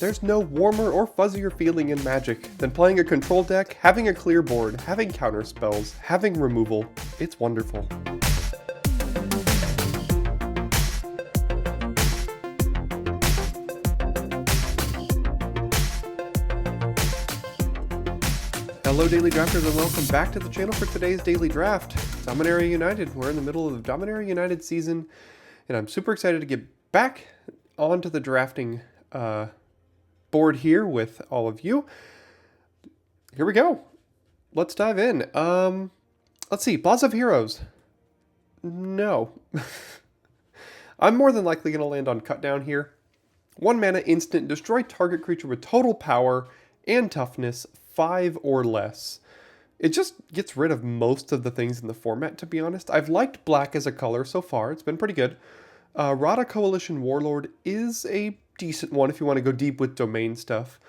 There's no warmer or fuzzier feeling in Magic than playing a control deck, having a clear board, having counter spells, having removal. It's wonderful. Hello Daily Drafters and welcome back to the channel for today's Daily Draft. Dominaria United. We're in the middle of the Dominaria United season and I'm super excited to get back onto the drafting board here with all of you. Here we go. Let's dive in. Let's see. Boss of Heroes. No. I'm more than likely going to land on Cut Down here. 1 mana instant. Destroy target creature with total power and toughness 5 or less. It just gets rid of most of the things in the format, to be honest. I've liked black as a color so far. It's been pretty good. Rada Coalition Warlord is a decent one if you want to go deep with domain stuff.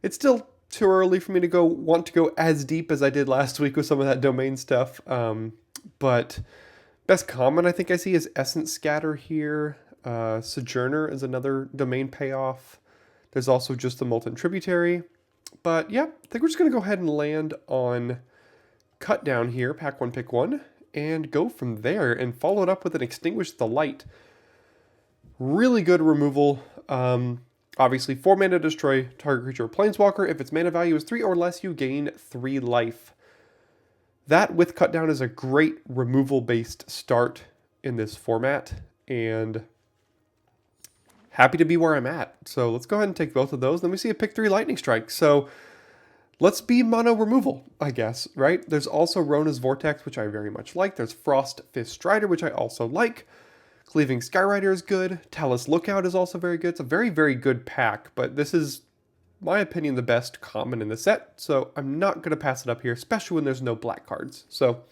It's still too early for me to want to go as deep as I did last week with some of that domain stuff. But best common I think I see is Essence Scatter here. Sojourner is another domain payoff. There's also just the Molten Tributary. But yeah, I think we're just going to go ahead and land on Cut Down here, pack 1, pick 1, and go from there and follow it up with an Extinguish the Light. Really good removal. Obviously, 4 mana to destroy target creature or planeswalker. If its mana value is 3 or less, you gain 3 life. That with Cut Down is a great removal-based start in this format, and happy to be where I'm at. So let's go ahead and take both of those. Then we see a pick 3 Lightning Strike. So let's be mono removal, I guess, right? There's also Rona's Vortex, which I very much like. There's Frost Fist Strider, which I also like. Cleaving Skyrider is good. Talus Lookout is also very good. It's a very, very good pack, but this is, my opinion, the best common in the set. So I'm not going to pass it up here, especially when there's no black cards. So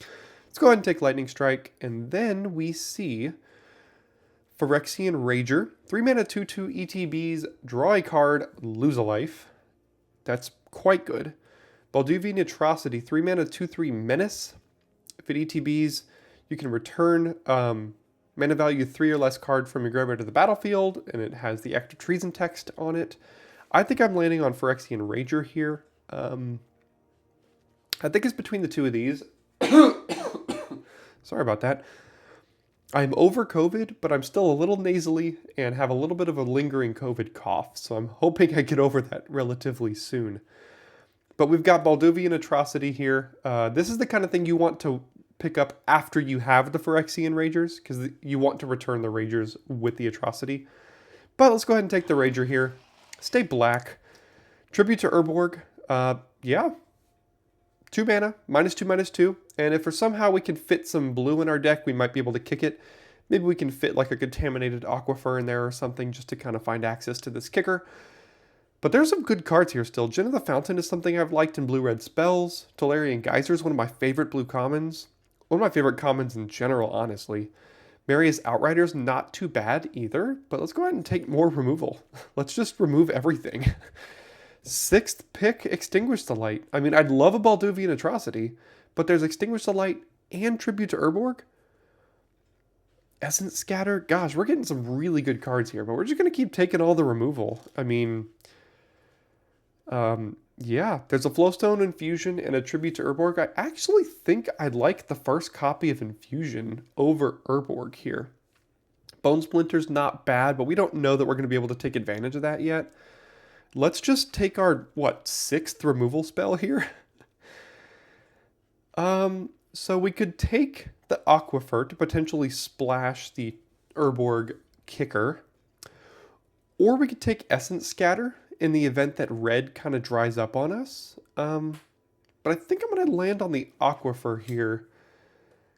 let's go ahead and take Lightning Strike. And then we see Phyrexian Rager, 3 mana 2/2 ETBs, draw a card, lose a life. That's quite good. Balduvian Atrocity, 3 mana 2/3 Menace. If it ETBs, you can return mana value 3 or less card from your graveyard to the battlefield, and it has the Act of Treason text on it. I think I'm landing on Phyrexian Rager here. I think it's between the two of these. Sorry about that. I'm over COVID, but I'm still a little nasally and have a little bit of a lingering COVID cough, so I'm hoping I get over that relatively soon. But we've got Balduvian Atrocity here. This is the kind of thing you want to pick up after you have the Phyrexian Ragers, because you want to return the Ragers with the Atrocity. But let's go ahead and take the Rager here. Stay black. Tribute to Urborg. Yeah. 2 mana, -2/-2. And if for somehow we can fit some blue in our deck, we might be able to kick it. Maybe we can fit like a Contaminated Aquifer in there or something just to kind of find access to this kicker. But there's some good cards here still. Gin of the Fountain is something I've liked in blue-red spells. Tolarian Geyser is one of my favorite blue commons. One of my favorite commons in general, honestly. Marius Outrider's not too bad either, but let's go ahead and take more removal. Let's just remove everything. 6th pick, Extinguish the Light. I mean, I'd love a Balduvian Atrocity, but there's Extinguish the Light and Tribute to Urborg. Essence Scatter. Gosh, we're getting some really good cards here, but we're just going to keep taking all the removal. I mean, yeah, there's a Flowstone Infusion and a Tribute to Urborg. I actually think I'd like the first copy of Infusion over Urborg here. Bone Splinter's not bad, but we don't know that we're going to be able to take advantage of that yet. Let's just take our, 6th removal spell here? So we could take the Aquifer to potentially splash the Urborg kicker. Or we could take Essence Scatter in the event that red kind of dries up on us. But I think I'm going to land on the Aquifer here,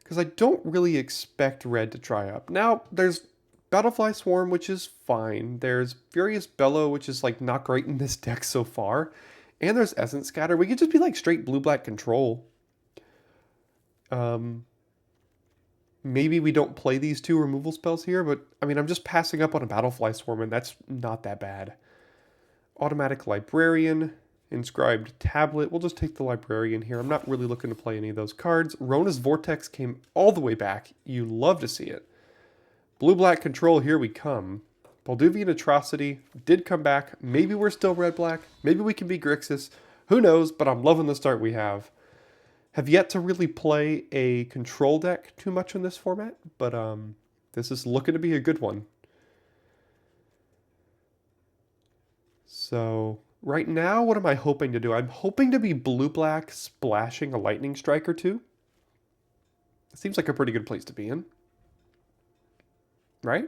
because I don't really expect red to dry up. Now, there's Battlefly Swarm, which is fine. There's Furious Bellow, which is like not great in this deck so far. And there's Essence Scatter. We could just be like straight blue-black control. Maybe we don't play these 2 removal spells here, but I mean, I'm just passing up on a Battlefly Swarm, and that's not that bad. Automatic Librarian, Inscribed Tablet. We'll just take the Librarian here. I'm not really looking to play any of those cards. Rona's Vortex came all the way back. You love to see it. Blue-black control, here we come. Balduvian Atrocity did come back. Maybe we're still red-black. Maybe we can be Grixis. Who knows, but I'm loving the start we have. Have yet to really play a control deck too much in this format, but this is looking to be a good one. So right now, what am I hoping to do? I'm hoping to be blue-black splashing a lightning strike or two. It seems like a pretty good place to be in. Right?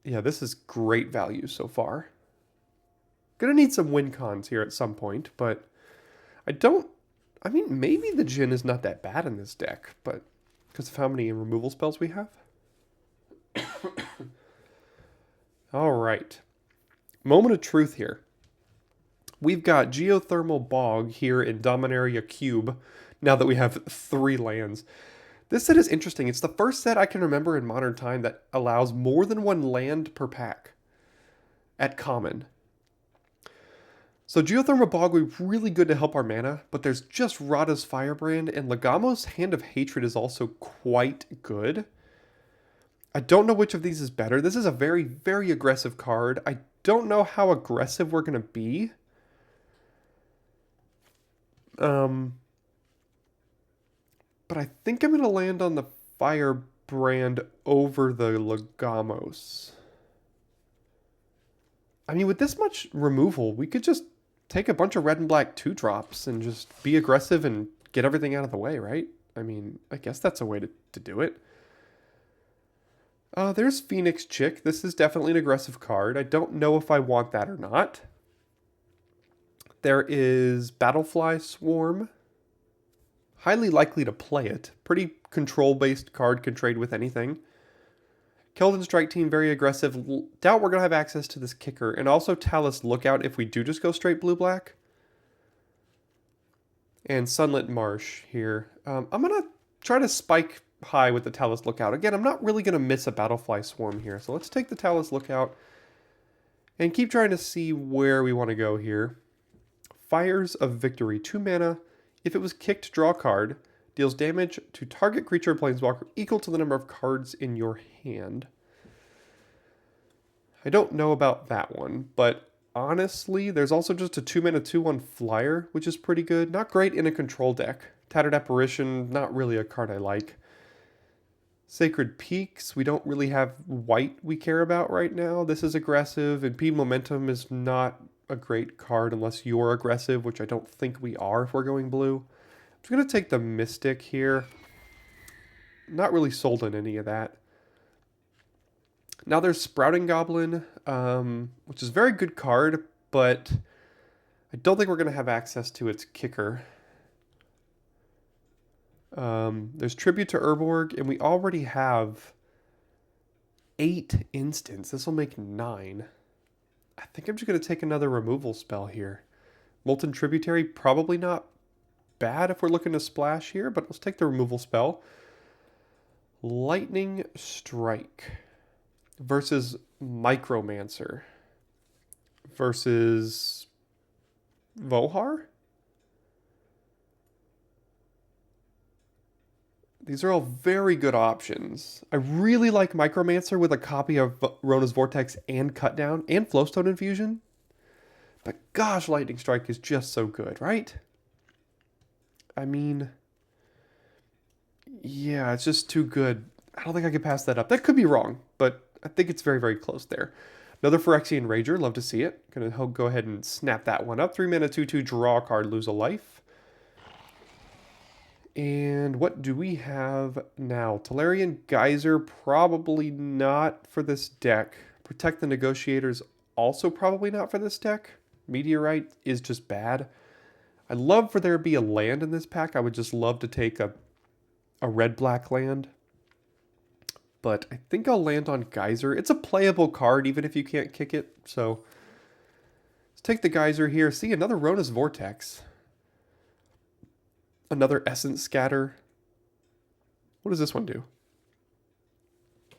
Yeah, this is great value so far. Gonna need some win cons here at some point, but I mean, maybe the Jhin is not that bad in this deck, but because of how many removal spells we have. All right. Moment of truth here. We've got Geothermal Bog here in Dominaria Cube, now that we have 3 lands. This set is interesting. It's the first set I can remember in Modern Time that allows more than 1 land per pack at common. So Geothermal Bog would be really good to help our mana, but there's just Rada's Firebrand, and Legamo's Hand of Hatred is also quite good. I don't know which of these is better. This is a very, very aggressive card. I don't know how aggressive we're going to be. But I think I'm going to land on the Firebrand over the Legamos. I mean, with this much removal, we could just take a bunch of red and black 2-drops and just be aggressive and get everything out of the way, right? I mean, I guess that's a way to do it. There's Phoenix Chick. This is definitely an aggressive card. I don't know if I want that or not. There is Battlefly Swarm. Highly likely to play it. Pretty control-based card, can trade with anything. Keldon Strike Team, very aggressive. Doubt we're going to have access to this kicker. And also Talus Lookout if we do just go straight blue-black. And Sunlit Marsh here. I'm going to try to spike high with the Talus Lookout. Again, I'm not really going to miss a Battlefly Swarm here. So let's take the Talus Lookout and keep trying to see where we want to go here. Fires of Victory. 2 mana. If it was kicked, draw a card. Deals damage to target creature or planeswalker equal to the number of cards in your hand. I don't know about that one, but honestly, there's also just a 2-mana 2/1 flyer, which is pretty good. Not great in a control deck. Tattered Apparition, not really a card I like. Sacred Peaks, we don't really have white we care about right now. This is aggressive. Impede Momentum is not a great card unless you're aggressive, which I don't think we are if we're going blue. I'm going to take the Mystic here. Not really sold on any of that. Now there's Sprouting Goblin, which is a very good card, but I don't think we're going to have access to its kicker. There's Tribute to Urborg, and we already have 8 instants. This will make 9. I think I'm just going to take another removal spell here. Molten Tributary, probably not bad if we're looking to splash here, but let's take the removal spell. Lightning Strike versus Micromancer versus Vohar? These are all very good options. I really like Micromancer with a copy of Rona's Vortex and Cutdown and Flowstone Infusion. But gosh, Lightning Strike is just so good, right? I mean, yeah, it's just too good. I don't think I could pass that up. That could be wrong, but I think it's very, very close there. Another Phyrexian Rager, love to see it. Gonna go ahead and snap that one up. 3 mana, 2/2, draw a card, lose a life. And what do we have now? Tolarian Geyser, probably not for this deck. Protect the Negotiators, also probably not for this deck. Meteorite is just bad. I'd love for there to be a land in this pack. I would just love to take a red-black land. But I think I'll land on Geyser. It's a playable card even if you can't kick it. So let's take the Geyser here. See, another Rona's Vortex. Another Essence Scatter. What does this one do?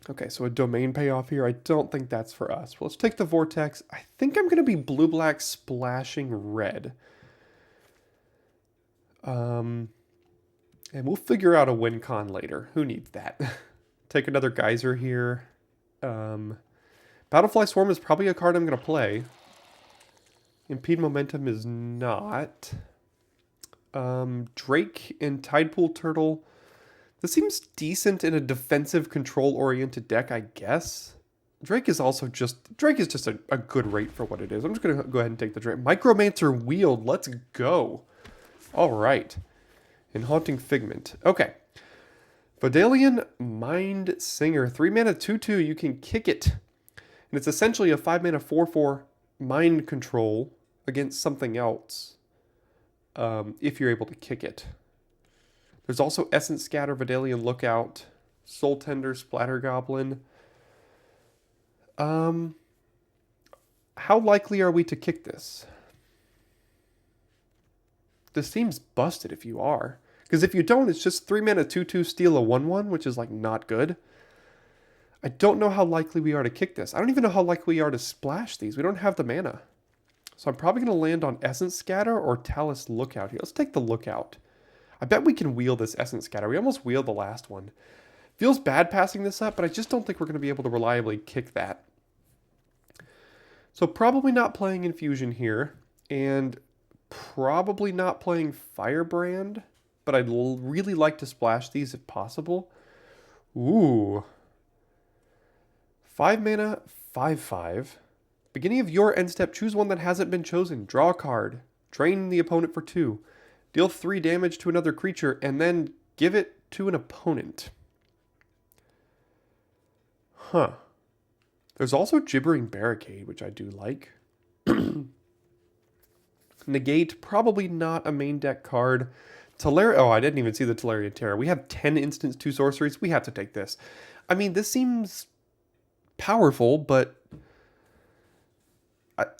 Okay, so a domain payoff here. I don't think that's for us. Well, let's take the Vortex. I think I'm going to be blue-black splashing red. And we'll figure out a win con later. Who needs that? Take another Geyser here. Battlefly Swarm is probably a card I'm going to play. Impede Momentum is not. Drake and Tidepool Turtle. This seems decent in a defensive control-oriented deck, I guess. Drake is just a good rate for what it is. I'm just going to go ahead and take the Drake. Micromancer Wield, let's go. All right. And Haunting Figment. Okay. Vidalian Mind Singer. 3 mana 2/2, you can kick it. And it's essentially a 5 mana 4/4 mind control against something else. If you're able to kick it. There's also Essence Scatter, Vidalian Lookout, Soul Tender, Splatter Goblin. How likely are we to kick this? This seems busted if you are. Because if you don't, it's just 3 mana 2/2 steal a 1/1, which is like not good. I don't know how likely we are to kick this. I don't even know how likely we are to splash these. We don't have the mana. So I'm probably going to land on Essence Scatter or Talus Lookout here. Let's take the Lookout. I bet we can wheel this Essence Scatter. We almost wheeled the last one. Feels bad passing this up, but I just don't think we're going to be able to reliably kick that. So probably not playing Infusion here, and probably not playing Firebrand, but I'd really like to splash these if possible. Ooh. 5 mana, 5/5. Beginning of your end step, choose one that hasn't been chosen. Draw a card. Drain the opponent for 2. Deal 3 damage to another creature, and then give it to an opponent. Huh. There's also Gibbering Barricade, which I do like. Negate, probably not a main deck card. Oh, I didn't even see the Tolarian Terror. We have 10 instants, 2 sorceries. We have to take this. I mean, this seems powerful, but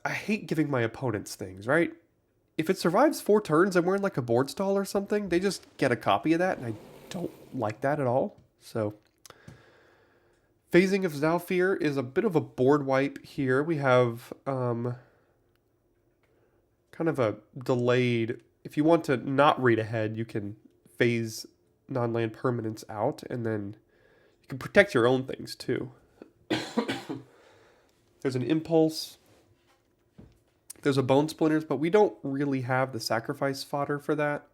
I hate giving my opponents things, right? If it survives 4 turns and we're in like a board stall or something, they just get a copy of that, and I don't like that at all. So, Phasing of Zhalfir is a bit of a board wipe here. We have kind of a delayed... If you want to not read ahead, you can phase non-land permanents out, and then you can protect your own things too. There's an Impulse. There's a Bone Splinters, but we don't really have the sacrifice fodder for that.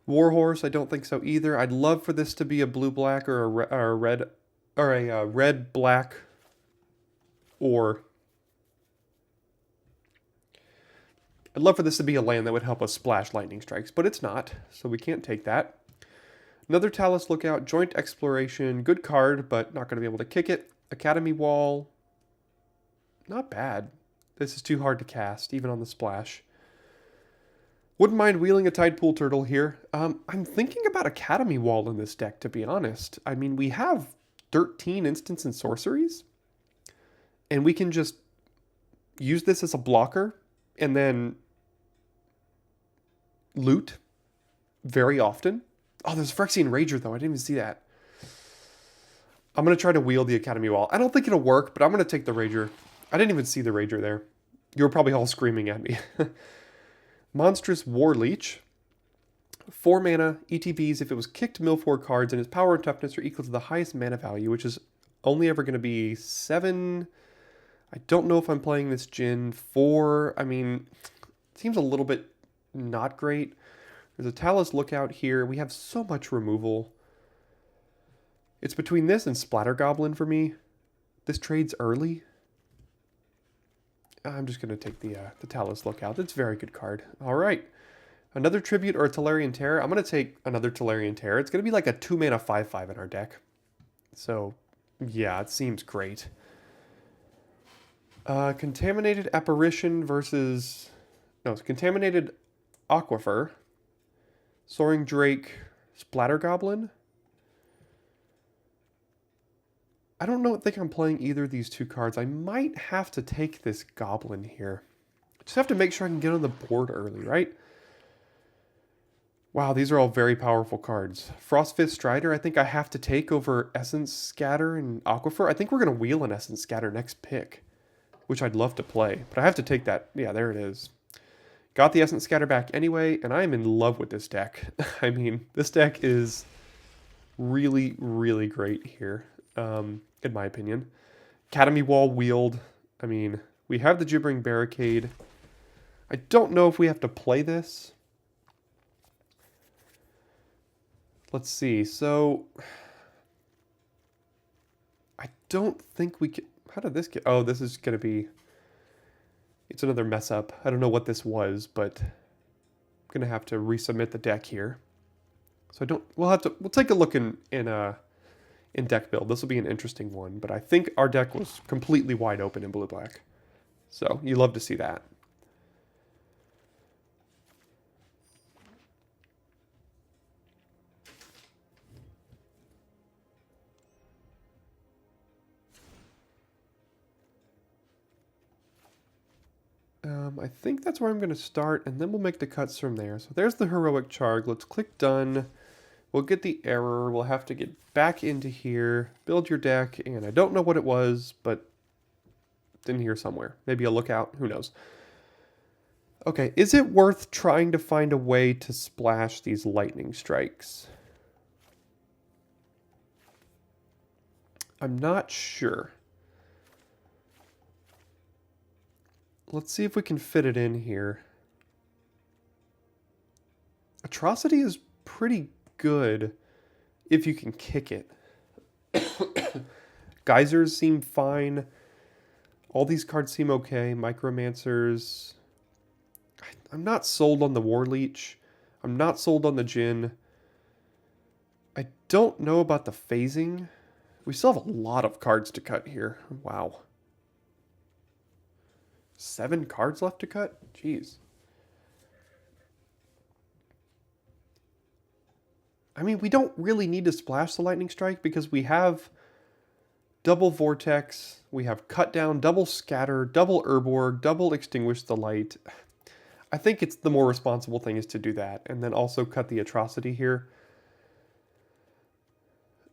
Warhorse, I don't think so either. I'd love for this to be a blue-black or a red, or a red-black, or I'd love for this to be a land that would help us splash Lightning Strikes, but it's not, so we can't take that. Another Talus Lookout, Joint Exploration, good card, but not going to be able to kick it. Academy Wall, not bad. This is too hard to cast, even on the splash. Wouldn't mind wheeling a Tidepool Turtle here. I'm thinking about Academy Wall in this deck, to be honest. I mean, we have 13 instants and sorceries, and we can just use this as a blocker, and then loot very often. Oh, there's Phyrexian Rager, though. I didn't even see that. I'm going to try to wheel the Academy Wall. I don't think it'll work, but I'm going to take the Rager. I didn't even see the Rager there. You were probably all screaming at me. Monstrous War Leech. 4 mana, ETBs. If it was kicked, mill 4 cards, and its power and toughness are equal to the highest mana value, which is only ever going to be 7. I don't know if I'm playing this Djinn. 4. I mean, it seems a little bit not great. There's a Talus Lookout here. We have so much removal. It's between this and Splatter Goblin for me. This trade's early. I'm just going to take the Talus Lookout. It's a very good card. All right. Another Tribute or a Tolarian Terror. I'm going to take another Tolarian Terror. It's going to be like a 2 mana 5/5 in our deck. So, yeah, it seems great. Contaminated Apparition versus... No, it's Contaminated Aquifer. Soaring Drake, Splatter Goblin. I don't think I'm playing either of these 2 cards. I might have to take this Goblin here. Just have to make sure I can get on the board early, right? Wow, these are all very powerful cards. Frostfist Strider, I think I have to take over Essence Scatter and Aquifer. I think we're going to wheel an Essence Scatter next pick, which I'd love to play. But I have to take that. Yeah, there it is. Got the Essence Scatter back anyway, and I am in love with this deck. I mean, this deck is really, really great here, in my opinion. Academy Wall Wield. I mean, we have the Gibbering Barricade. I don't know if we have to play this. Let's see. So, I don't think we can... How did this get... Oh, this is going to be... It's another mess up. I don't know what this was, but I'm going to have to resubmit the deck here. So I don't... We'll take a look in deck build. This will be an interesting one, but I think our deck was completely wide open in blue-black. So you love to see that. I think that's where I'm going to start, and then we'll make the cuts from there. So there's the Heroic Charge. Let's click Done. We'll get the error. We'll have to get back into here, build your deck, and I don't know what it was, but it's in here somewhere. Maybe a lookout. Who knows? Okay, is it worth trying to find a way to splash these lightning strikes? I'm not sure. Let's see if we can fit it in here. Atrocity is pretty good if you can kick it. Geysers seem fine. All these cards seem okay. Micromancers. I'm not sold on the War Leech. I'm not sold on the Djinn. I don't know about the phasing. We still have a lot of cards to cut here. Wow. 7 cards left to cut? Jeez. I mean, we don't really need to splash the Lightning Strike because we have double Vortex, we have Cut Down, double Scatter, double Urborg, double Extinguish the Light. I think it's the more responsible thing is to do that, and then also cut the Atrocity here.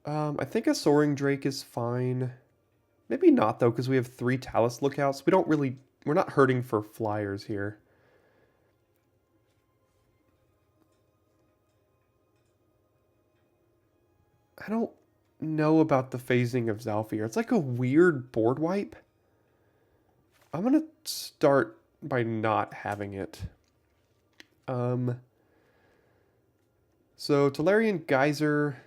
I think a Soaring Drake is fine. Maybe not, though, because we have 3 Talus Lookouts. We're not hurting for flyers here. I don't know about the phasing of Zhalfir. It's like a weird board wipe. I'm going to start by not having it. So Tolarian Geyser,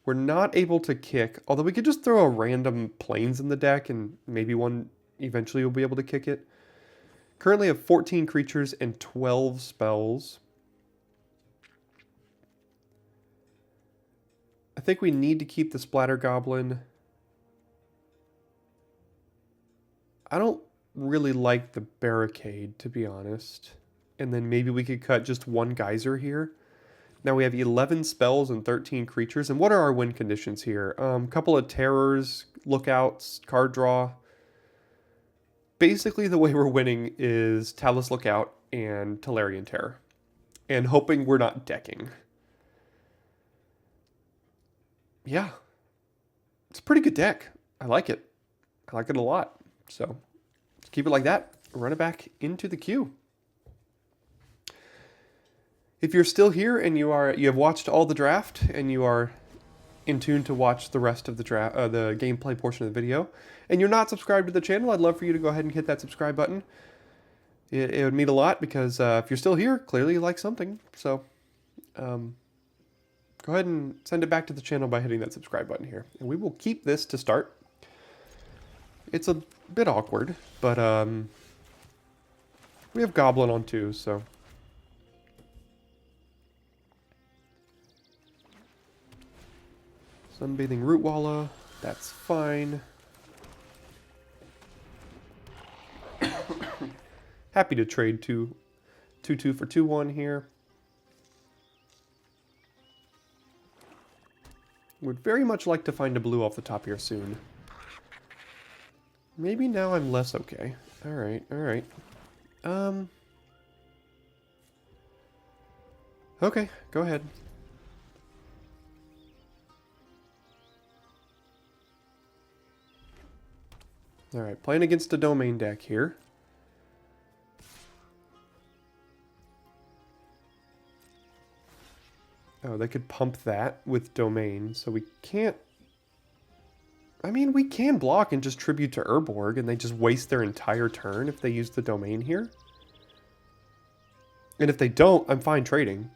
we're not able to kick, although we could just throw a random planes in the deck and maybe one eventually will be able to kick it. Currently have 14 creatures and 12 spells. I think we need to keep the Splatter Goblin. I don't really like the Barricade, to be honest. And then maybe we could cut just 1 Geyser here. Now we have 11 spells and 13 creatures. And what are our win conditions here? Couple of Terrors, Lookouts, card draw. Basically the way we're winning is Talus Lookout and Tolarian Terror. And hoping we're not decking. Yeah. It's a pretty good deck. I like it. I like it a lot. So let's keep it like that. Run it back into the queue. If you're still here and you have watched all the draft and you are in tune to watch the rest of the the gameplay portion of the video, and you're not subscribed to the channel, I'd love for you to go ahead and hit that subscribe button. It would mean a lot because if you're still here, clearly you like something. So go ahead and send it back to the channel by hitting that subscribe button here. And we will keep this to start. It's a bit awkward, but we have Goblin on too, so... Sunbathing Rootwalla, that's fine. Happy to trade 2/2 for 2/1 here. Would very much like to find a blue off the top here soon. Maybe now I'm less okay. Alright, alright. Okay, go ahead. Alright, playing against a domain deck here. Oh, they could pump that with Domain, so we can't... I mean, we can block and just tribute to Urborg, and they just waste their entire turn if they use the Domain here. And if they don't, I'm fine trading.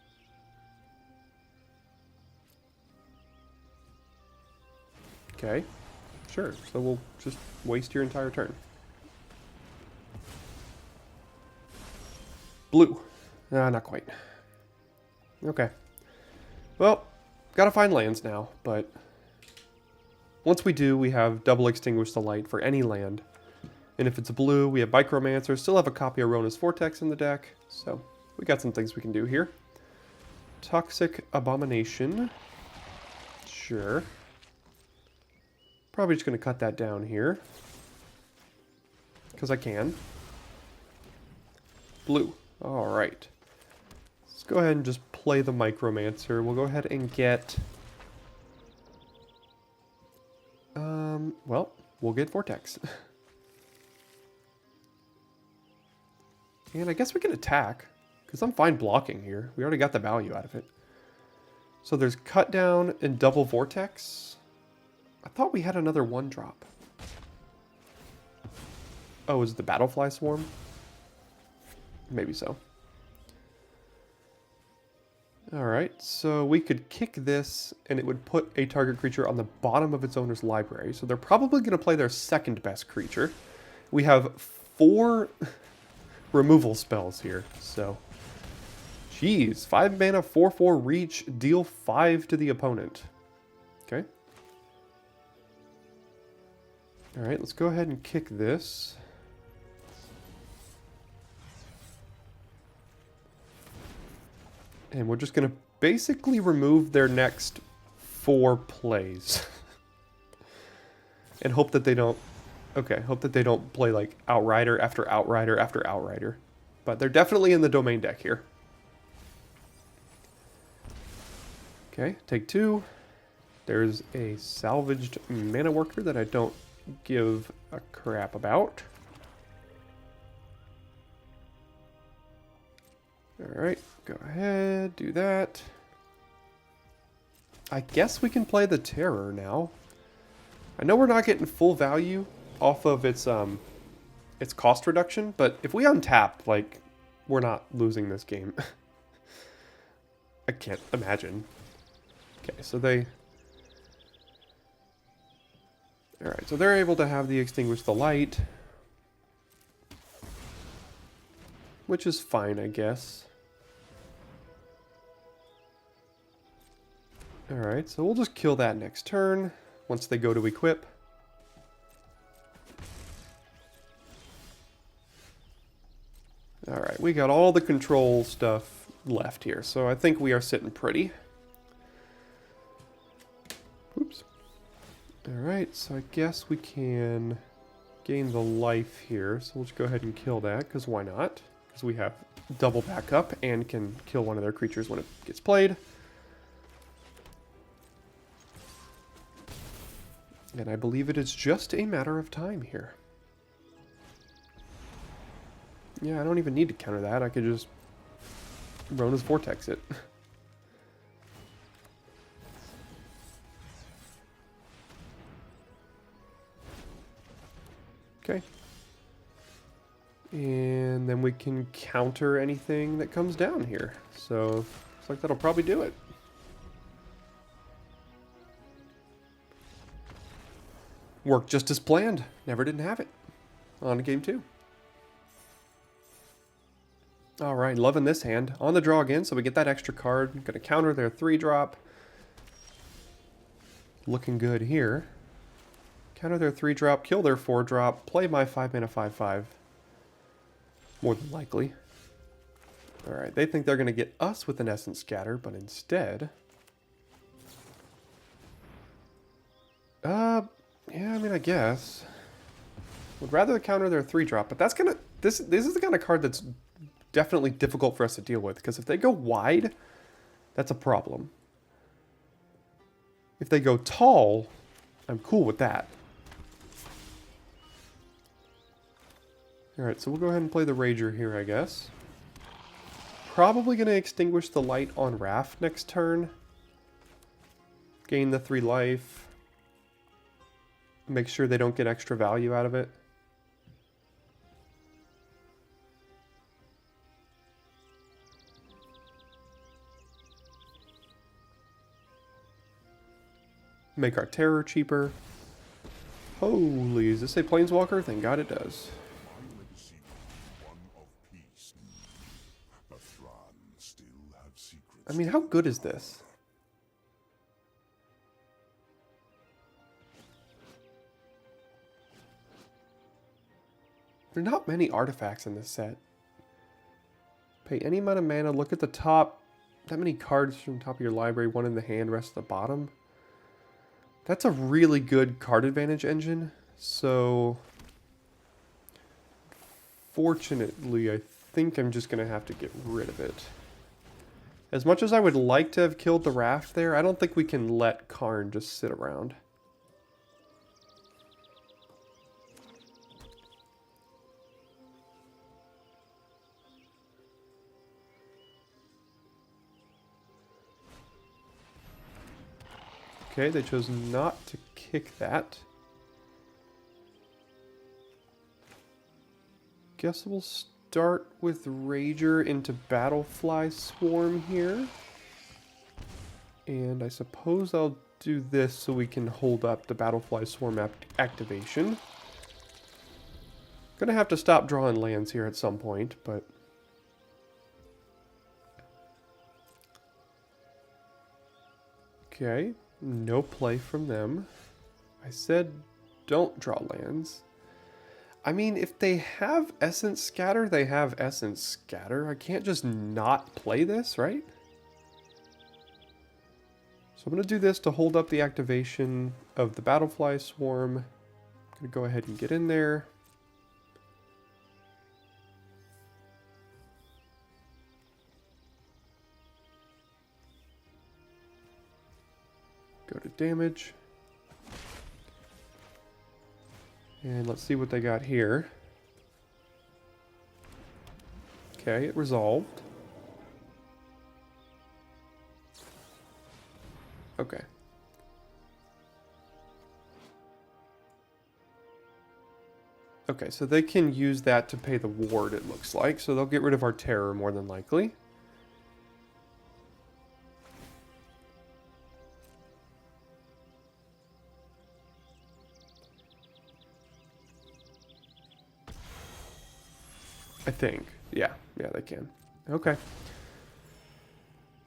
Okay, sure. So we'll just waste your entire turn. Blue. Not quite. Okay. Well, gotta find lands now, but once we do, we have double Extinguish the Light for any land. And if it's blue, we have Micromancer, still have a copy of Rona's Vortex in the deck, so we got some things we can do here. Toxic Abomination. Sure. Probably just going to cut that down here. Because I can. Blue. Alright. Let's go ahead and just play the Micromancer. We'll go ahead and get... well, we'll get Vortex. And I guess we can attack. Because I'm fine blocking here. We already got the value out of it. So there's Cut Down and double Vortex. I thought we had another 1-drop. Oh, is it the Battlefly Swarm? Maybe so. Alright, so we could kick this, and it would put a target creature on the bottom of its owner's library. So they're probably going to play their second best creature. We have 4 removal spells here, so... Jeez, 5 mana, 4/4 reach, deal 5 to the opponent. Okay. Alright, let's go ahead and kick this. And we're just going to basically remove their next 4 plays. And hope that they don't... Okay, hope that they don't play like Outrider after Outrider after Outrider. But they're definitely in the Domain deck here. Okay, take 2. There's a salvaged Mana Worker that I don't give a crap about. Alright, go ahead, do that. I guess we can play the Terror now. I know we're not getting full value off of its cost reduction, but if we untap, like, we're not losing this game. I can't imagine. Okay, so they... Alright, so they're able to have the Extinguish the Light. Which is fine, I guess. Alright, so we'll just kill that next turn, once they go to equip. Alright, we got all the control stuff left here, so I think we are sitting pretty. Oops. Alright, so I guess we can gain the life here, so we'll just go ahead and kill that, because why not? Because we have double backup and can kill one of their creatures when it gets played. And I believe it is just a matter of time here. Yeah, I don't even need to counter that, I could just Rona's Vortex it. Okay. And then we can counter anything that comes down here. So, looks like that'll probably do it. Worked just as planned. Never didn't have it. On to game 2. Alright, loving this hand. On the draw again, so we get that extra card. Gonna counter their 3-drop. Looking good here. Counter their 3-drop, kill their 4-drop, play my 5-mana 5/5. More than likely. Alright, they think they're going to get us with an Essence Scatter, but instead... yeah, I mean, I guess. Would rather counter their 3-drop, but that's going to... This is the kind of card that's definitely difficult for us to deal with, because if they go wide, that's a problem. If they go tall, I'm cool with that. Alright, so we'll go ahead and play the Rager here, I guess. Probably going to Extinguish the Light on Wrath next turn. Gain the 3 life. Make sure they don't get extra value out of it. Make our terror cheaper. Holy, does this say Planeswalker? Thank God it does. I mean, how good is this? There are not many artifacts in this set. Pay any amount of mana, look at the top. That many cards from the top of your library, one in the hand, rest at the bottom. That's a really good card advantage engine. So, fortunately, I think I'm just going to have to get rid of it. As much as I would like to have killed the Raft there, I don't think we can let Karn just sit around. Okay, they chose not to kick that. Guess we'll start with Rager into Battlefly Swarm here. And I suppose I'll do this so we can hold up the Battlefly Swarm activation. Gonna have to stop drawing lands here at some point, but... Okay, no play from them. I said don't draw lands. I mean, if they have Essence Scatter, they have Essence Scatter. I can't just not play this, right? So I'm going to do this to hold up the activation of the Battlefly Swarm. I'm going to go ahead and get in there. Go to damage. And let's see what they got here. Okay, it resolved. Okay. Okay, so they can use that to pay the ward, it looks like. So they'll get rid of our terror more than likely. I think. Yeah, they can. Okay.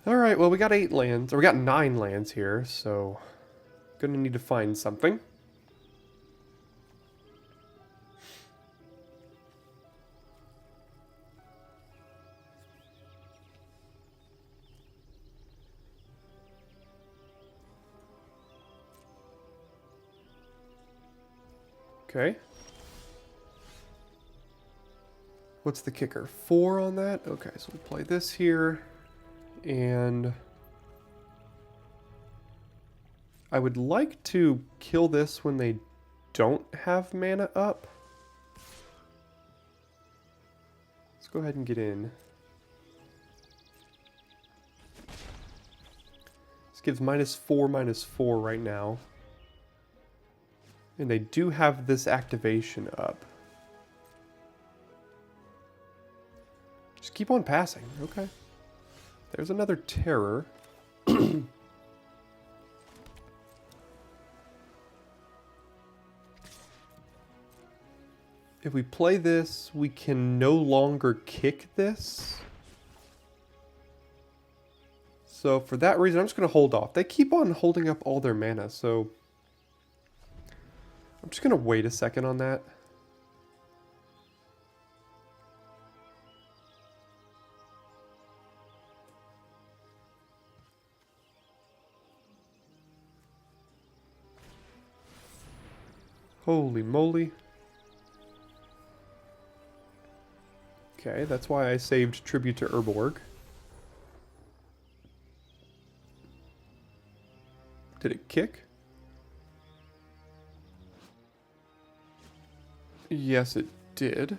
Alright, well, we got 8 lands, or we got 9 lands here, so gonna need to find something. Okay. What's the kicker? 4 on that? Okay, so we'll play this here. And I would like to kill this when they don't have mana up. Let's go ahead and get in. This gives -4/-4 right now. And they do have this activation up. Just keep on passing. Okay. There's another terror. If we play this, we can no longer kick this. So for that reason, I'm just going to hold off. They keep on holding up all their mana, so I'm just going to wait a second on that. Holy moly. Okay, that's why I saved Tribute to Urborg. Did it kick? Yes, it did.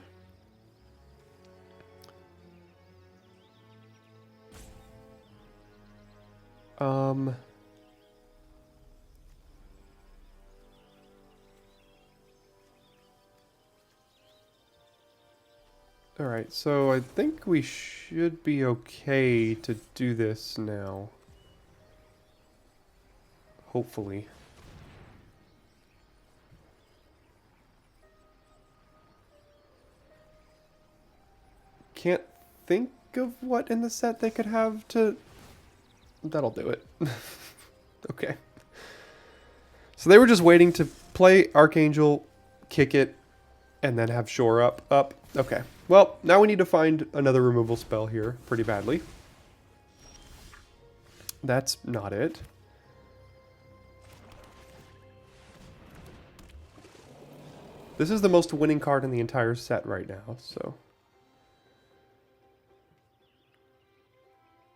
Alright, so I think we should be okay to do this now. Hopefully. Can't think of what in the set they could have to... That'll do it. Okay. So they were just waiting to play Archangel, kick it, and then have Shore up. Okay. Well, now we need to find another removal spell here pretty badly. That's not it. This is the most winning card in the entire set right now, so...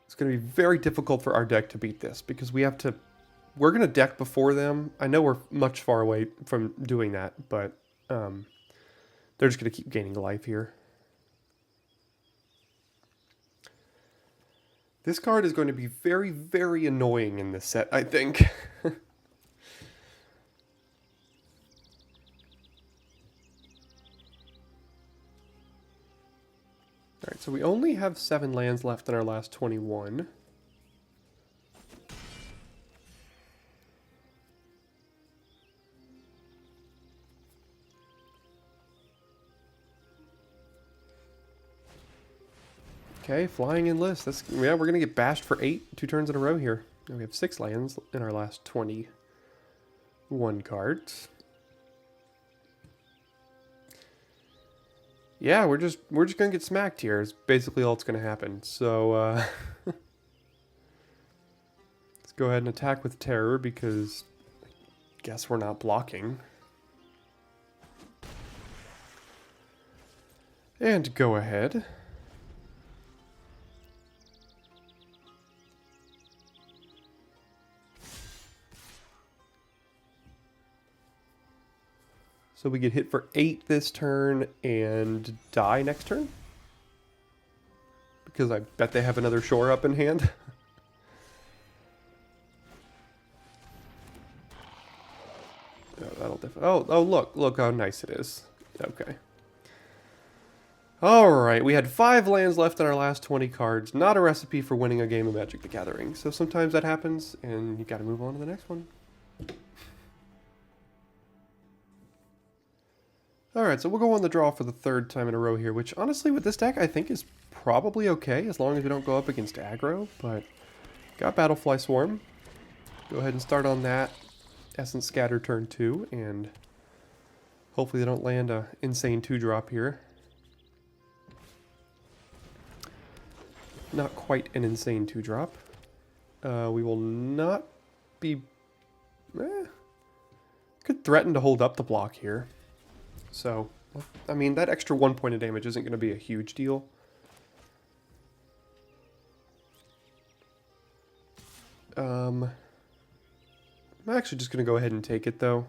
It's going to be very difficult for our deck to beat this, because we have to... We're going to deck before them. I know we're much far away from doing that, but they're just going to keep gaining life here. This card is going to be very, very annoying in this set, I think. Alright, so we only have 7 lands left in our last 21. Okay, flying in list. Yeah, we're going to get bashed for 8, 2 turns in a row here. And we have 6 lands in our last 21 cards. Yeah, we're just gonna get smacked here. Is basically all that's gonna happen. So let's go ahead and attack with terror because I guess we're not blocking. And go ahead. So we get hit for 8 this turn and die next turn? Because I bet they have another shore up in hand. Oh, that'll oh, look how nice it is. Okay. Alright, we had 5 lands left in our last 20 cards. Not a recipe for winning a game of Magic the Gathering. So sometimes that happens, and you gotta move on to the next one. Alright, so we'll go on the draw for the 3rd time in a row here, which honestly with this deck I think is probably okay, as long as we don't go up against aggro, but got Battlefly Swarm. Go ahead and start on that. Essence Scatter turn 2, and hopefully they don't land a insane 2-drop here. Not quite an insane 2-drop. We will not be... could threaten to hold up the block here. So, I mean, that extra 1 point of damage isn't going to be a huge deal. I'm actually just going to go ahead and take it, though.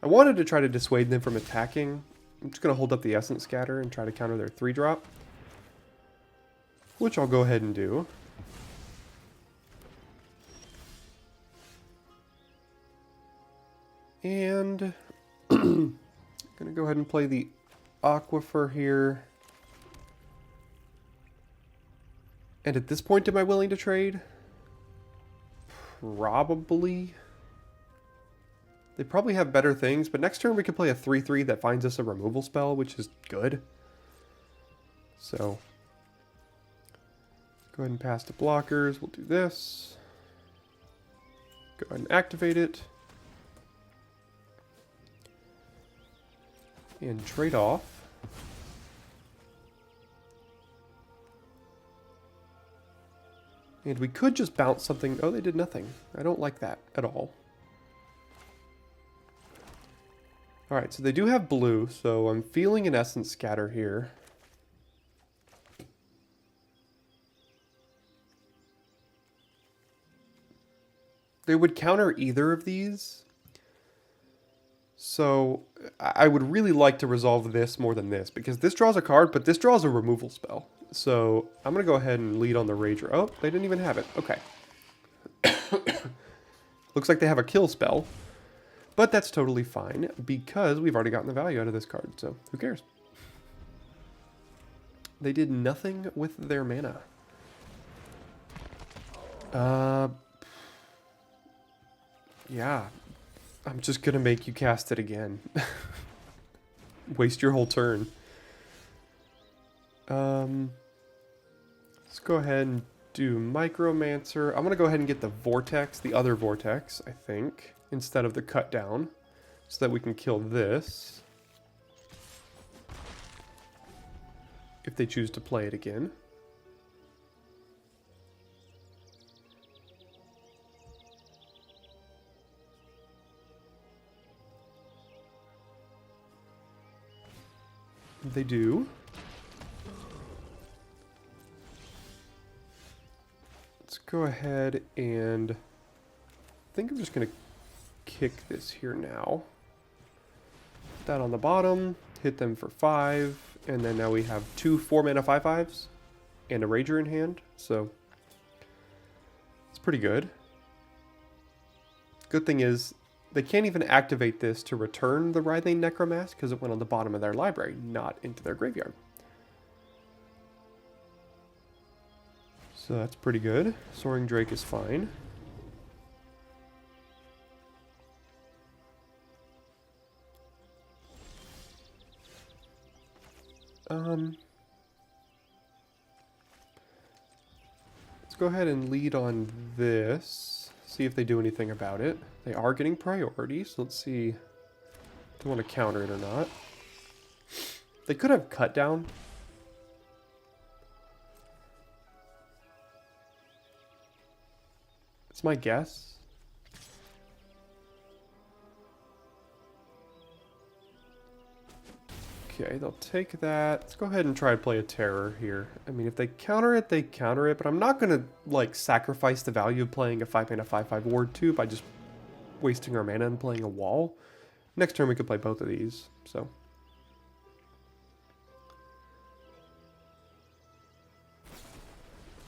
I wanted to try to dissuade them from attacking. I'm just going to hold up the Essence Scatter and try to counter their 3-drop. Which I'll go ahead and do. And... Gonna go ahead and play the Aquifer here. And at this point, am I willing to trade? Probably. They probably have better things, but next turn we can play a 3/3 that finds us a removal spell, which is good. So, go ahead and pass to blockers. We'll do this. Go ahead and activate it. And trade off. And we could just bounce something. Oh, they did nothing. I don't like that at all. Alright, so they do have blue, so I'm feeling an Essence Scatter here. They would counter either of these. So I would really like to resolve this more than this, because this draws a card, but this draws a removal spell. So I'm going to go ahead and lead on the Rager. Oh, they didn't even have it. Okay. Looks like they have a kill spell, but that's totally fine because we've already gotten the value out of this card, so who cares? They did nothing with their mana. Yeah. I'm just gonna make you cast it again. Waste your whole turn. Let's go ahead and do Micromancer. I'm gonna go ahead and get the Vortex, the other Vortex, I think, instead of the Cut Down, so that we can kill this. If they choose to play it again. They do. Let's go ahead and... I think I'm just going to kick this here now. Put that on the bottom, hit them for 5, and then now we have 2 4-mana 5/5s and a Rager in hand, so it's pretty good. Good thing is, they can't even activate this to return the Writhing Necromask because it went on the bottom of their library, not into their graveyard. So that's pretty good. Soaring Drake is fine. Let's go ahead and lead on this. See if they do anything about it. They are getting priority, so let's see if they want to counter it or not. They could have Cut Down. It's my guess. Okay, they'll take that. Let's go ahead and try to play a Terror here. I mean, if they counter it, they counter it, but I'm not going to, like, sacrifice the value of playing a 5-mana 5/5 Ward 2 by just wasting our mana and playing a wall. Next turn, we could play both of these, so.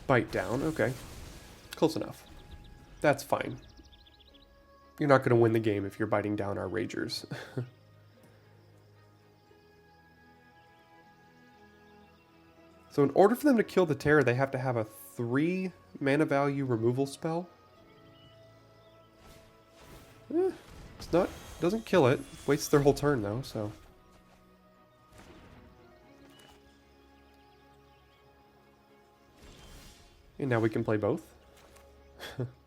Bite down, okay. Close enough. That's fine. You're not going to win the game if you're biting down our Ragers. So in order for them to kill the Terror, they have to have a 3 mana value removal spell. It's not, doesn't kill it. Wastes their whole turn though, so. And now we can play both.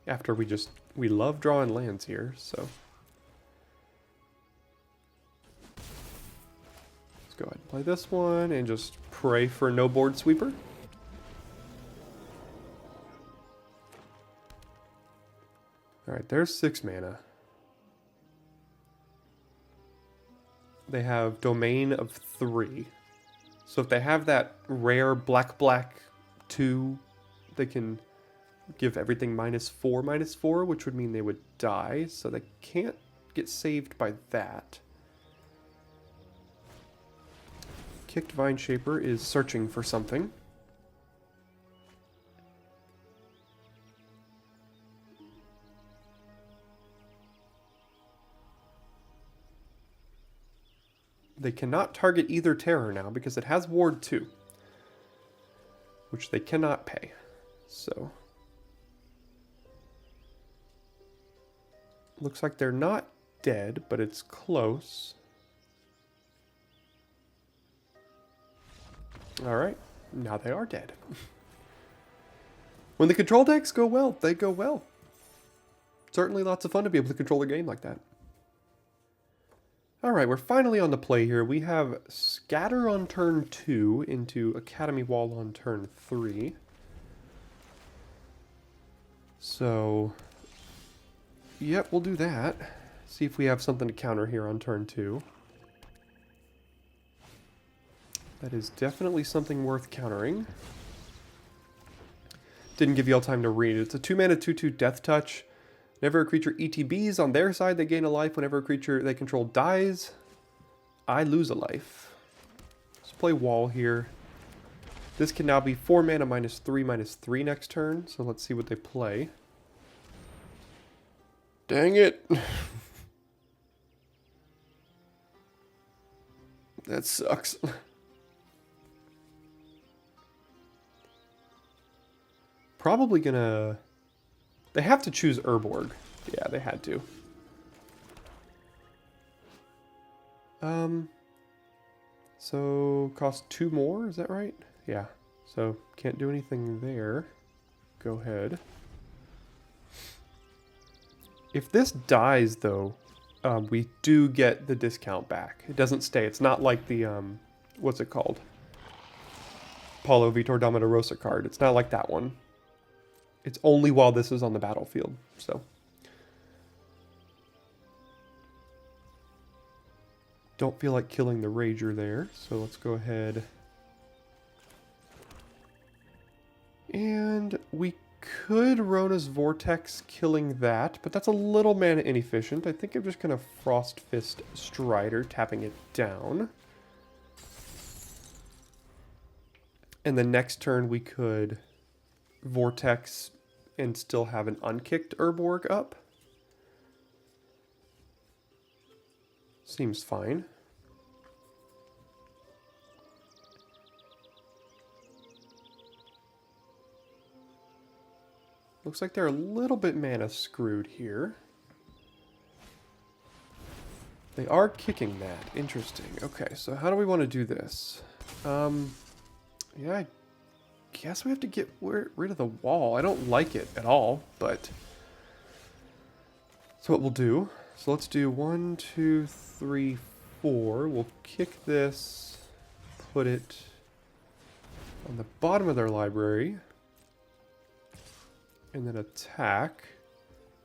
After we love drawing lands here, so. Let's go ahead and play this one and just pray for no board sweeper. Alright, there's 6 mana. They have Domain of 3. So if they have that rare black 2, they can give everything -4/-4, which would mean they would die, so they can't get saved by that. Kicked Vine Shaper is searching for something. They cannot target either Terror now because it has Ward 2, which they cannot pay. So, looks like they're not dead, but it's close. Alright, now they are dead. When the control decks go well, they go well. Certainly lots of fun to be able to control a game like that. Alright, we're finally on the play here. We have Scatter on turn 2 into Academy Wall on turn 3. So, yep, we'll do that. See if we have something to counter here on turn 2. That is definitely something worth countering. Didn't give you all time to read. It's a 2-mana 2/2 Death Touch. Whenever a creature ETBs on their side, they gain a life. Whenever a creature they control dies, I lose a life. Let's play Wall here. This can now be 4 mana -3/3 next turn. So let's see what they play. Dang it. That sucks. probably gonna... They have to choose Urborg. Yeah, they had to. So cost 2 more, is that right? Yeah, so can't do anything there. Go ahead. If this dies, though, we do get the discount back. It doesn't stay. It's not like the, what's it called? Paulo Vitor Damarosa card. It's not like that one. It's only while this is on the battlefield, so. Don't feel like killing the Rager there, so let's go ahead. And we could Rona's Vortex killing that, but that's a little mana inefficient. I think I'm just going to Frost Fist Strider, tapping it down. And the next turn we could Vortex and still have an unkicked Urborg up. Seems fine. Looks like they're a little bit mana screwed here. They are kicking that. Interesting. Okay, so how do we want to do this? Yeah, I guess we have to get rid of the wall. I don't like it at all, but... So what we'll do... So let's do 1, 2, 3, 4. We'll kick this, put it on the bottom of their library, and then attack.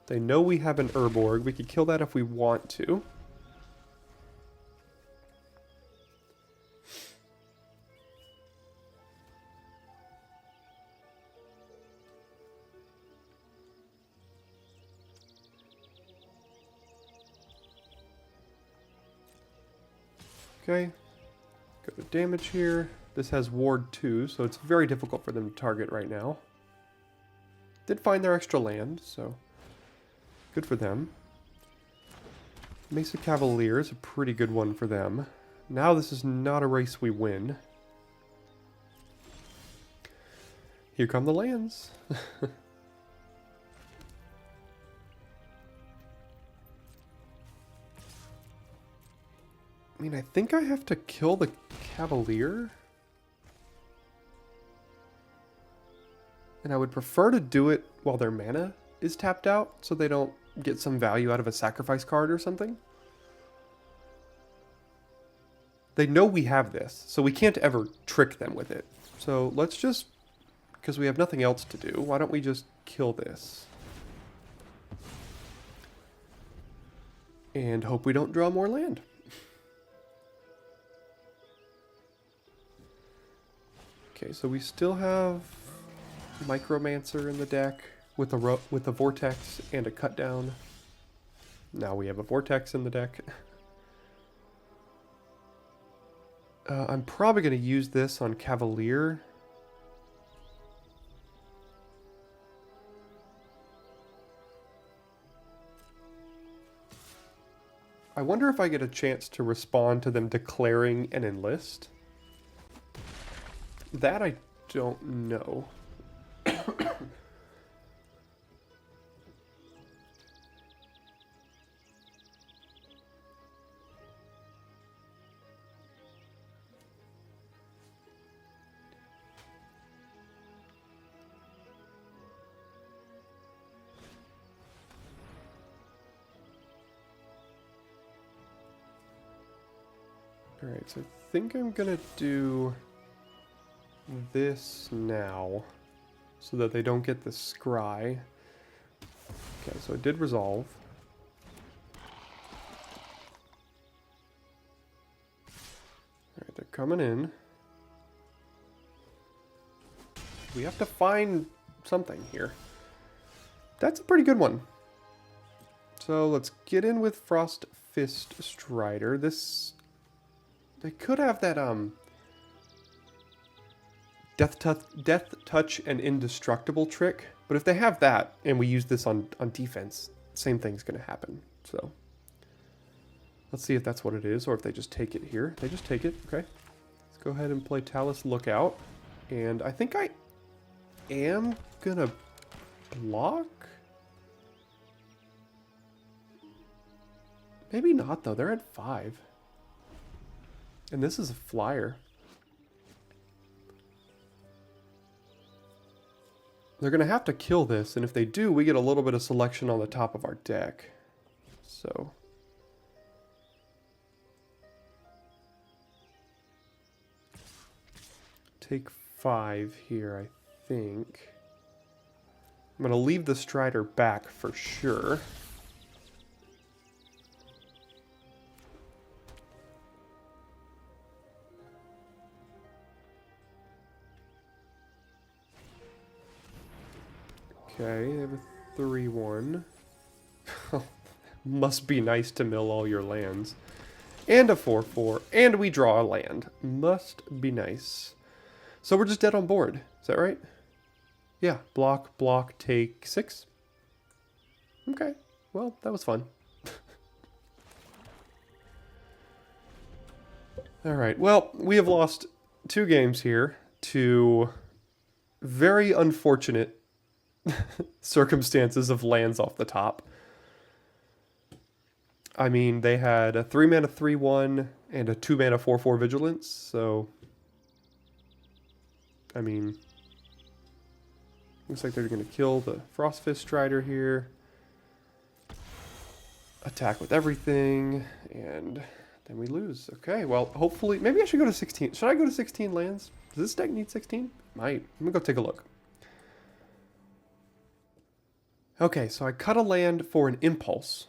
They know we have an Urborg. We could kill that if we want to. Okay, go to damage here. This has ward 2, so it's very difficult for them to target right now. Did find their extra land, so good for them. Mesa Cavalier is a pretty good one for them. Now this is not a race we win. Here come the lands. I mean, I think I have to kill the Cavalier. And I would prefer to do it while their mana is tapped out, so they don't get some value out of a sacrifice card or something. They know we have this, so we can't ever trick them with it. So let's just, because we have nothing else to do, why don't we just kill this? And hope we don't draw more land. Okay, so we still have Micromancer in the deck with a Vortex and a Cut Down. Now we have a Vortex in the deck. I'm probably going to use this on Cavalier. I wonder if I get a chance to respond to them declaring an enlist. That I don't know. Alright, so I think I'm gonna do this now so that they don't get the scry. Okay, so it did resolve. Alright, they're coming in. We have to find something here. That's a pretty good one. So let's get in with Frost Fist Strider. This... They could have that, Death Touch and Indestructible trick, but if they have that, and we use this on defense, same thing's going to happen, so. Let's see if that's what it is, or if they just take it here. They just take it, okay. Let's go ahead and play Talus Lookout, and I think am gonna block. Maybe not, though. They're at 5. And this is a flyer. They're going to have to kill this, and if they do, we get a little bit of selection on the top of our deck. So... take 5 here, I think. I'm going to leave the Strider back for sure. Okay, they have a 3-1. Must be nice to mill all your lands. And a 4-4. And we draw a land. Must be nice. So we're just dead on board. Is that right? Yeah. Block, block, take 6. Okay. Well, that was fun. Alright. Well, we have lost 2 games here to very unfortunate circumstances of lands off the top. I mean, they had a 3-mana 3-1 and a 2-mana 4-4 Vigilance, so... I mean... looks like they're going to kill the Frostfist Strider here. Attack with everything, and then we lose. Okay, well, hopefully... maybe I should go to 16. Should I go to 16 lands? Does this deck need 16? Might. Let me go take a look. Okay, so I cut a land for an impulse.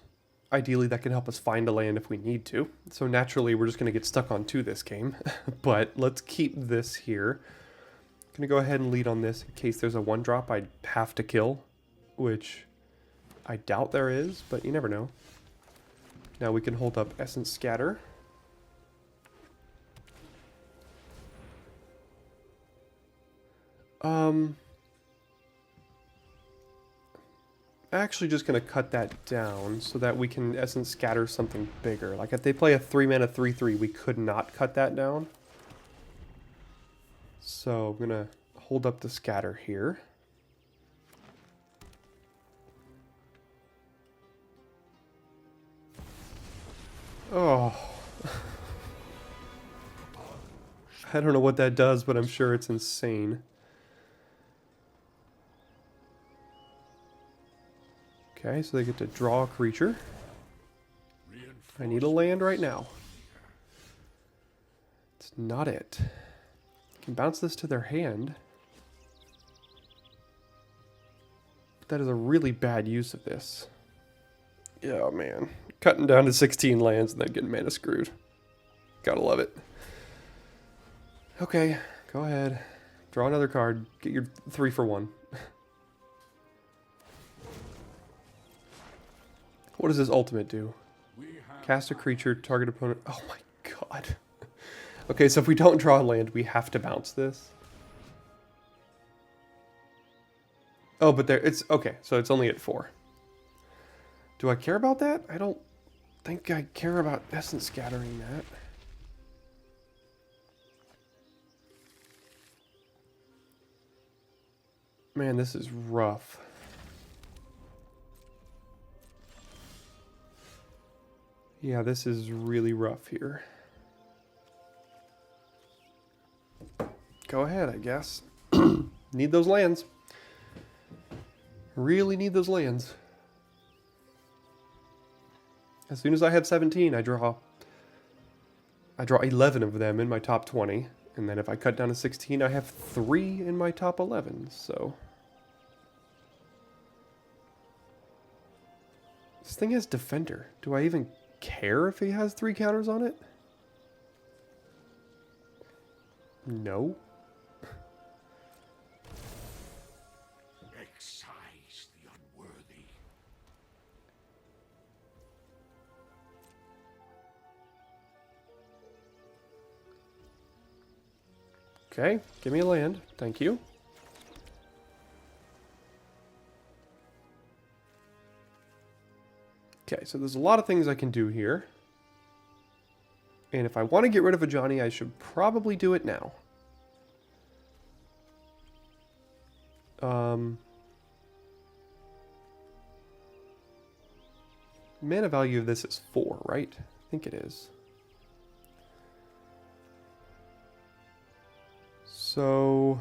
Ideally, that can help us find a land if we need to. So naturally, we're just going to get stuck on 2 this game. But let's keep this here. I'm going to go ahead and lead on this in case there's a 1-drop I'd have to kill. Which I doubt there is, but you never know. Now we can hold up Essence Scatter. Actually just going to cut that down so that we can Essence Scatter something bigger. Like if they play a 3-mana 3-3, we could not cut that down. So I'm going to hold up the Scatter here. Oh. I don't know what that does, but I'm sure it's insane. Okay, so they get to draw a creature. I need a land right now. It's not it. I can bounce this to their hand. But that is a really bad use of this. Yeah, man. Cutting down to 16 lands and then getting mana screwed. Gotta love it. Okay, go ahead. Draw another card. Get your 3 for 1. What does this ultimate do? Cast a creature, target opponent. Oh my god. Okay, so if we don't draw a land, we have to bounce this. Oh, but there, it's, okay, so it's only at 4. Do I care about that? I don't think I care about Essence Scattering that. Man, this is rough. Yeah, this is really rough here. Go ahead, I guess. Need those lands. Really need those lands. As soon as I have 17, I draw 11 of them in my top 20. And then if I cut down to 16, I have 3 in my top 11, so... This thing has Defender. Do I even care if he has 3 counters on it? No. Excise the unworthy. Okay, give me a land. Thank you. Okay, so there's a lot of things I can do here. And if I want to get rid of a Johnny, I should probably do it now. Mana value of this is 4, right? I think it is. So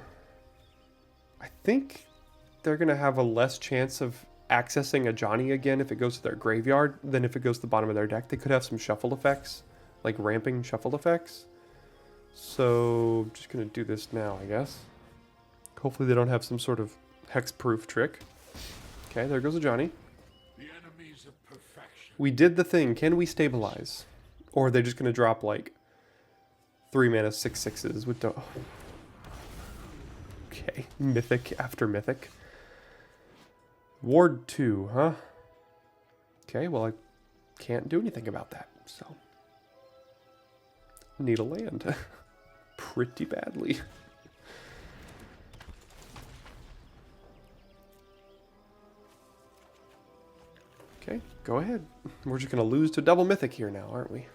I think they're going to have a less chance of accessing a Johnny again if it goes to their graveyard than if it goes to the bottom of their deck. They could have some shuffle effects, like ramping shuffle effects. So I'm just going to do this now, I guess. Hopefully they don't have some sort of hex-proof trick. Okay, there goes a Johnny. The enemies of perfection. We did the thing. Can we stabilize? Or are they just going to drop like 3 mana 6/6s with the... Okay, mythic after mythic. Ward 2, huh? Okay, well I can't do anything about that, so... Need a land. Pretty badly. Okay, go ahead. We're just going to lose to double mythic here now, aren't we?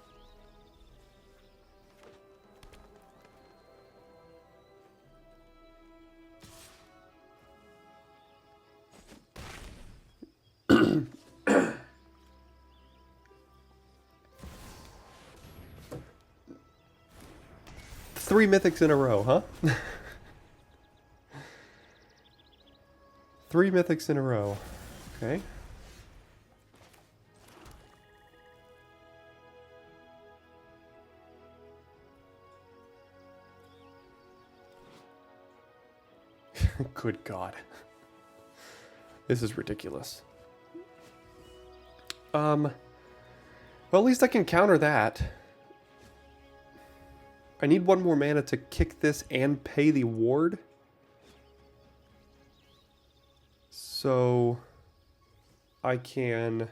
Three mythics in a row, huh? 3 mythics in a row. Okay. Good God. This is ridiculous. Well, at least I can counter that. I need 1 more mana to kick this and pay the ward. So I can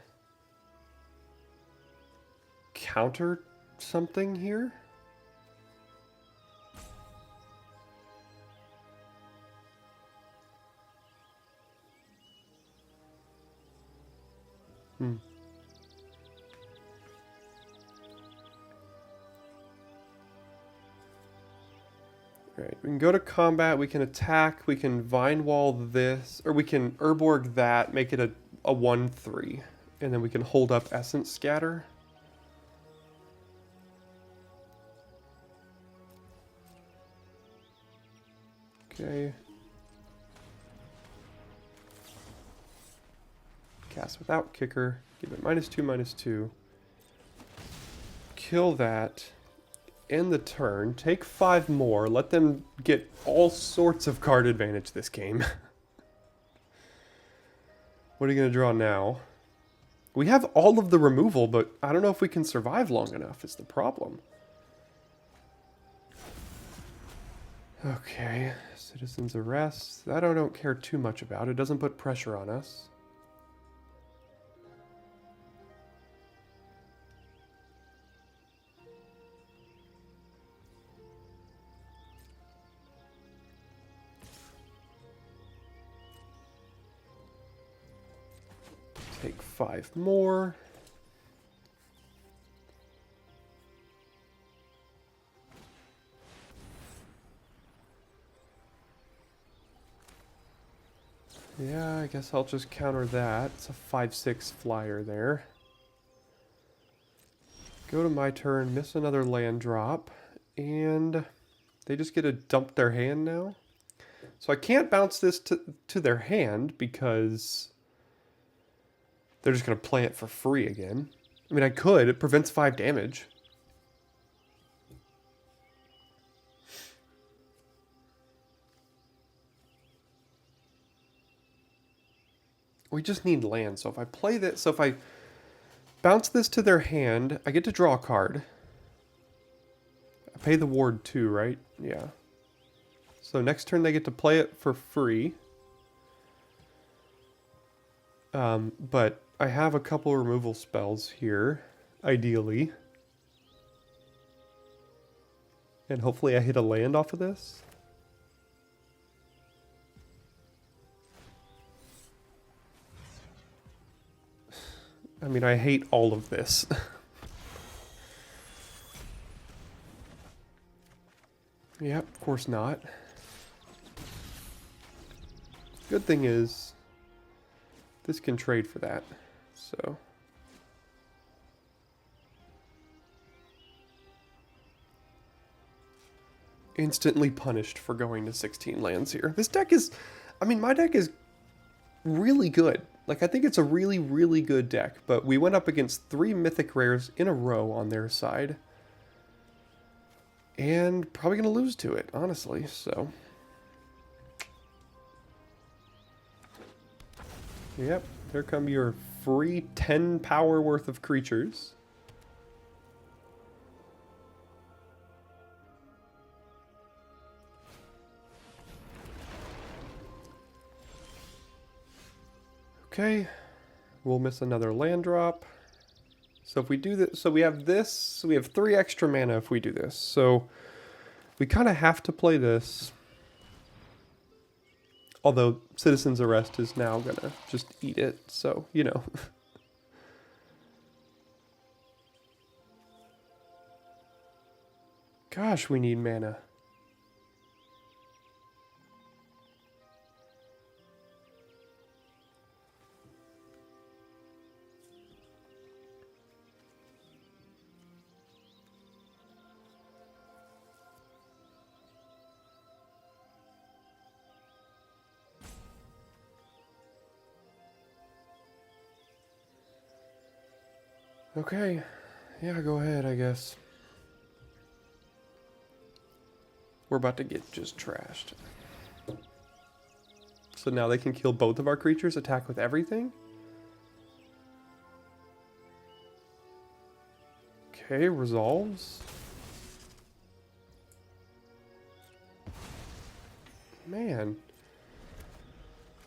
counter something here. Alright, we can go to combat, we can attack, we can Vine Wall this, or we can Urborg that, make it a 1/3. And then we can hold up Essence Scatter. Okay. Cast without kicker. Give it -2/-2. Kill that. End the turn. Take 5 more. Let them get all sorts of card advantage this game. What are you going to draw now? We have all of the removal, but I don't know if we can survive long enough is the problem. Okay. Citizen's Arrest. That I don't care too much about. It doesn't put pressure on us. Take 5 more. Yeah, I guess I'll just counter that. It's a 5/6 flyer there. Go to my turn, miss another land drop, and they just get to dump their hand now. So I can't bounce this to their hand because they're just going to play it for free again. I mean, I could. It prevents 5 damage. We just need land. So if I play this, so if I bounce this to their hand, I get to draw a card. I pay the ward too, right? Yeah. So next turn they get to play it for free. But I have a couple removal spells here, ideally. And hopefully I hit a land off of this. I mean, I hate all of this. Yep, of course not. Good thing is, this can trade for that, so. Instantly punished for going to 16 lands here. This deck is, I mean, my deck is really good. Like, I think it's a really, really good deck, but we went up against 3 mythic rares in a row on their side. And probably going to lose to it, honestly, so. Yep, there come your free 10 power worth of creatures. Okay, we'll miss another land drop. So if we do this, so we have this, so we have 3 extra mana if we do this. So we kind of have to play this. Although Citizen's Arrest is now gonna just eat it, so, you know. Gosh, we need mana. Okay, yeah, go ahead, I guess. We're about to get just trashed. So now they can kill both of our creatures, attack with everything? Okay, resolves. Man.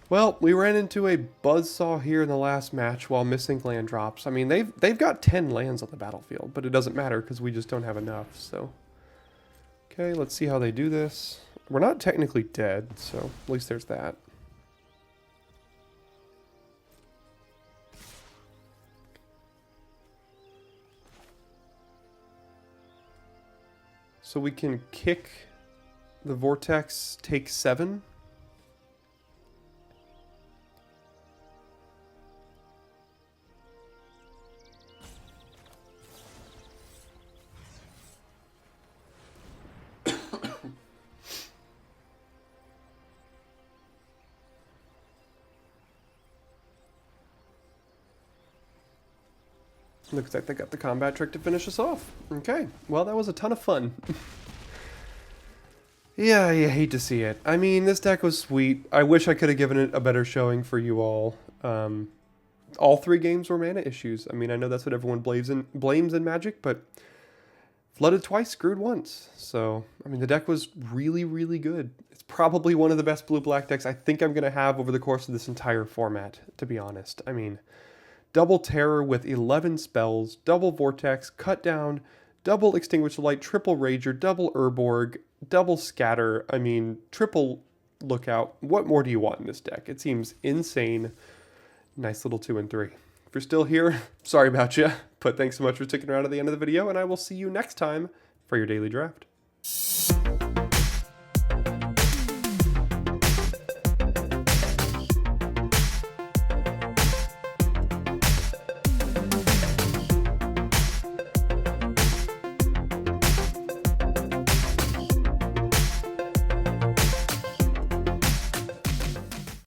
Well, we ran into a buzzsaw here in the last match while missing land drops. I mean, they've got 10 lands on the battlefield, but it doesn't matter because we just don't have enough, so. Okay, let's see how they do this. We're not technically dead, so at least there's that. So we can kick the Vortex, take 7. Looks like they got the combat trick to finish us off. Okay, well that was a ton of fun. Yeah, you hate to see it. I mean, this deck was sweet. I wish I could have given it a better showing for you all. All 3 games were mana issues. I mean, I know that's what everyone blames in Magic, but flooded twice, screwed once. So, I mean, the deck was really, really good. It's probably one of the best blue-black decks I think I'm going to have over the course of this entire format, to be honest. I mean, double Terror with 11 spells, double Vortex, Cut Down, double Extinguish the Light, triple Rager, double Urborg, double Scatter. I mean, triple Lookout. What more do you want in this deck? It seems insane. Nice little 2 and 3. If you're still here, sorry about you, but thanks so much for sticking around to the end of the video, and I will see you next time for your daily draft.